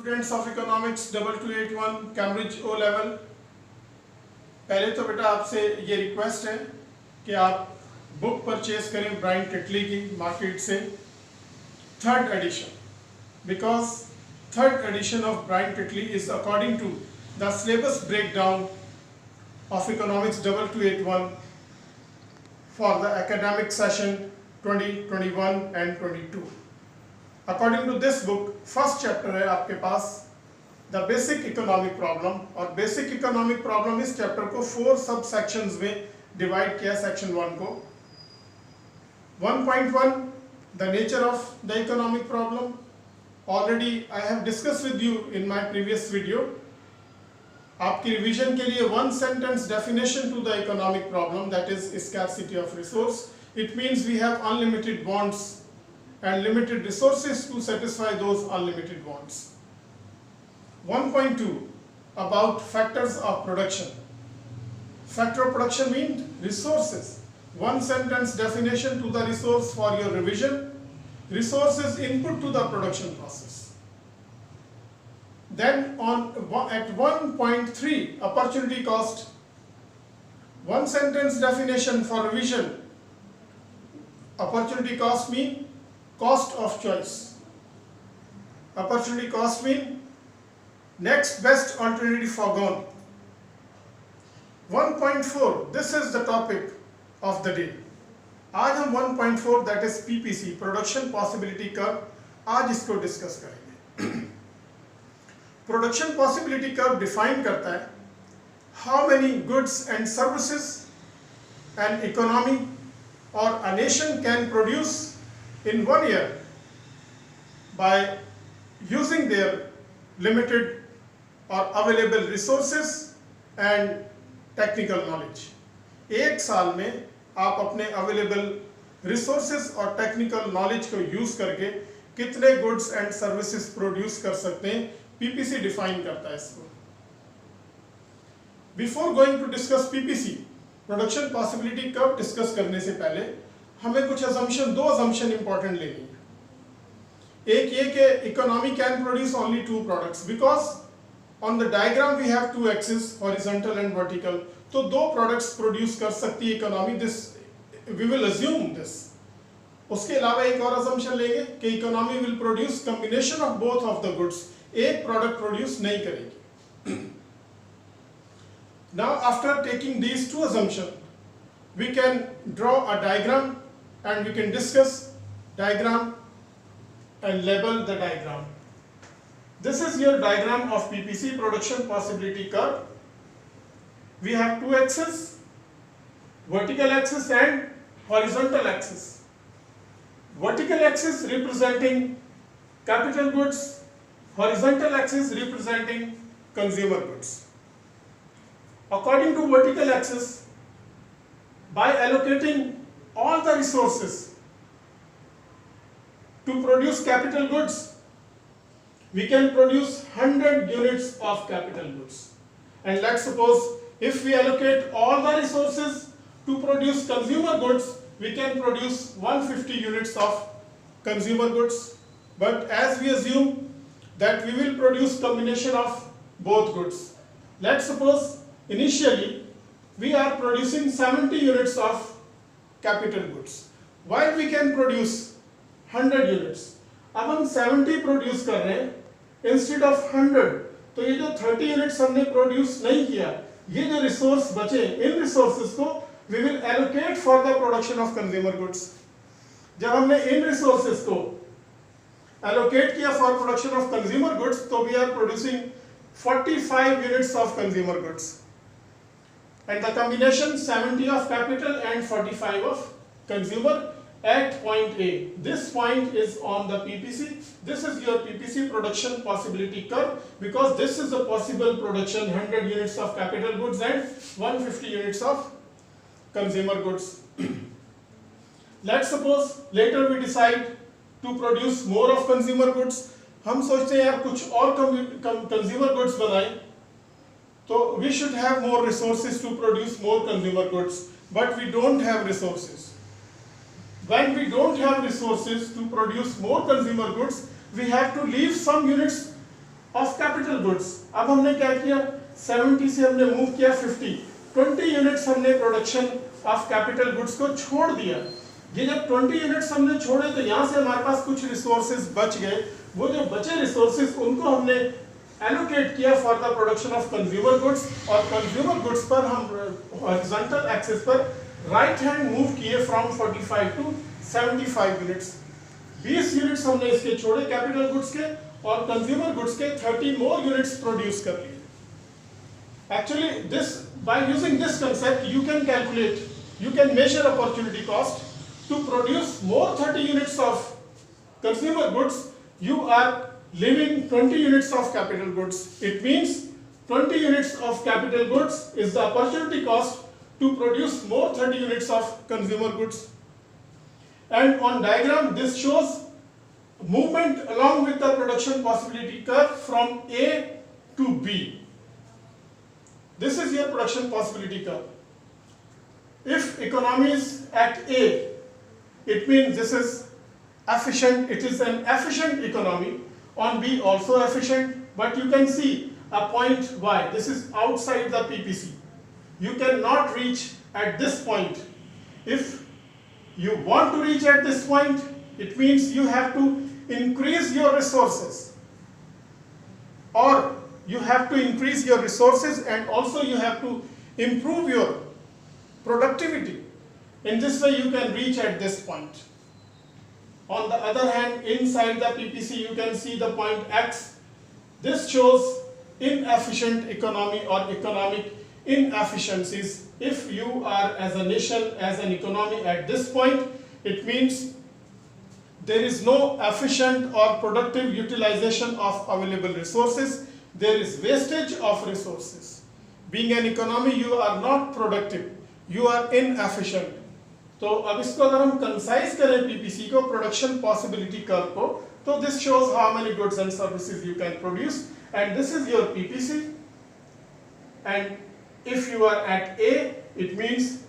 Students of economics 2281 Cambridge O level. पहले तो बेटा आपसे ये रिक्वेस्ट है कि आप बुक परचेज करें ब्रायन टिटली की मार्केट से, third edition, because third edition of Brian Titley is according to the syllabus breakdown of economics 2281 for the academic session 2021 and 22. According to this book, first chapter है आपके पास the basic economic problem, और basic economic problem इस chapter को 4 सब sections में divide किया section 1 को। 1.1 the nature of the economic problem, already I have discussed with you in my previous video। आपकी रिवीजन के लिए one sentence definition to the economic problem, that is scarcity of resource. It means we have unlimited wants and limited resources to satisfy those unlimited wants. 1.2 about factors of production. Factor of production mean resources. One sentence definition to the resource for your revision. Resources input to the production process. Then at 1.3 opportunity cost, one sentence definition for revision. Opportunity cost mean cost of choice. Opportunity cost mean next best alternative foregone. 1.4 this is the topic of the day. आज हम 1.4 that is PPC Production Possibility Curve आज इसको discuss करेंगे। Production possibility curve define करता है how many goods and services an economy or a nation can produce in 1 year by using their limited or available resources and technical knowledge. एक साल में आप अपने अवेलेबल रिसोर्सेज और technical knowledge को use करके कितने गुड्स एंड सर्विसेज प्रोड्यूस कर सकते हैं, पीपीसी डिफाइन करता है इसको। Before going to discuss PPC production possibility curve discuss करने से पहले हमें कुछ असम्पशन, 2 असम्पशन इंपॉर्टेंट लेनी है। एक ये कि economy can produce only 2 products because on the diagram we have 2 axis horizontal and vertical, तो 2 प्रोडक्ट्स प्रोड्यूस कर सकती है economy. This we will assume this. उसके अलावा एक और असम्पशन लेंगे कि economy will produce combination of both of the goods, एक प्रोडक्ट प्रोड्यूस नहीं करेगी। Now after taking these 2 assumption we can draw a diagram and we can discuss diagram and label the diagram. This is your diagram of PPC production possibility curve. We have 2 axes, vertical axis and horizontal axis. Vertical axis representing capital goods, horizontal axis representing consumer goods. According to vertical axis, by allocating all the resources to produce capital goods, we can produce 100 units of capital goods. And let's suppose if we allocate all the resources to produce consumer goods, we can produce 150 units of consumer goods. But as we assume that we will produce combination of both goods. Let's suppose initially we are producing 70 units of capital goods while we can produce 100 units. अब हम 70 produce कर रहे हैं instead of 100, तो ये जो 30 units हमने produce नहीं किया, ये जो रिसोर्स बचे, इन रिसोर्सेज को we will allocate for the production of consumer goods. जब हमने इन रिसोर्सेज को allocate किया for production of consumer goods, तो we are producing 45 units of consumer goods. And the combination 70 of capital and 45 of consumer at point A. This point is on the PPC. This is your PPC production possibility curve because this is the possible production 100 units of capital goods and 150 units of consumer goods. Let's suppose later we decide to produce more of consumer goods. हम सोचते हैं यार कुछ और consumer goods बनाएं, तो we should have more resources to produce more consumer goods, but we don't have resources. When we don't have resources to produce more consumer goods, we have to leave some units capital goods, अब हमने क्या किया, 70 से हमने move किया 50, 20 units हमने production of capital goods को छोड़ दिया। ये जब 20 यूनिट्स हमने छोड़े तो यहाँ से हमारे पास कुछ रिसोर्सेज बच गए, वो जो बचे रिसोर्सेज उनको हमने एलोकेट किया for the production of consumer goods, और कंज्यूमर गुड्स पर हम हॉरिजॉन्टल एक्सिस पर राइट हैंड मूव किए फ्रॉम 45 टू 75 यूनिट्स। 20 यूनिट्स हमने इसके छोड़े कैपिटल गुड्स के, और कंज्यूमर गुड्स के 30 मोर यूनिट्स प्रोड्यूस कर लिए। Actually, by using this concept, you can calculate, you can measure opportunity cost to produce more 30 units of consumer goods. You are leaving 20 units of capital goods. It means 20 units of capital goods is the opportunity cost to produce more 30 units of consumer goods. And on diagram, this shows movement along with the production possibility curve from A to B. This is your production possibility curve. If economy is at A, it means this is efficient, it is an efficient economy. On B also efficient, but you can see a point Y, this is outside the PPC. You cannot reach at this point. If you want to reach at this point, it means you have to increase your resources, or you have to increase your resources, and also you have to improve your productivity. In this way you can reach at this point. On the other hand, inside the PPC you can see the point X. This shows inefficient economy or economic inefficiencies. If you are as a nation, as an economy at this point, it means there is no efficient or productive utilization of available resources. There is wastage of resources. Being an economy, you are not productive, you are inefficient. तो अब इसको अगर हम concise करें PPC को, production possibility curve को, तो this shows how many goods and services you can produce, and this is your PPC. And if you are at A, it means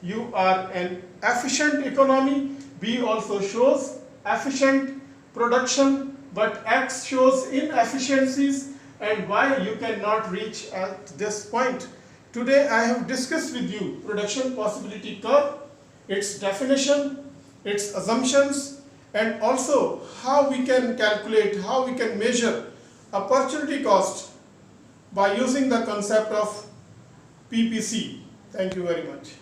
you are an efficient economy. B also shows efficient production, but X shows inefficiencies, and why you cannot reach at this point. Today I have discussed with you production possibility curve, its definition, its assumptions, and also how we can calculate, how we can measure opportunity cost by using the concept of PPC. Thank you very much.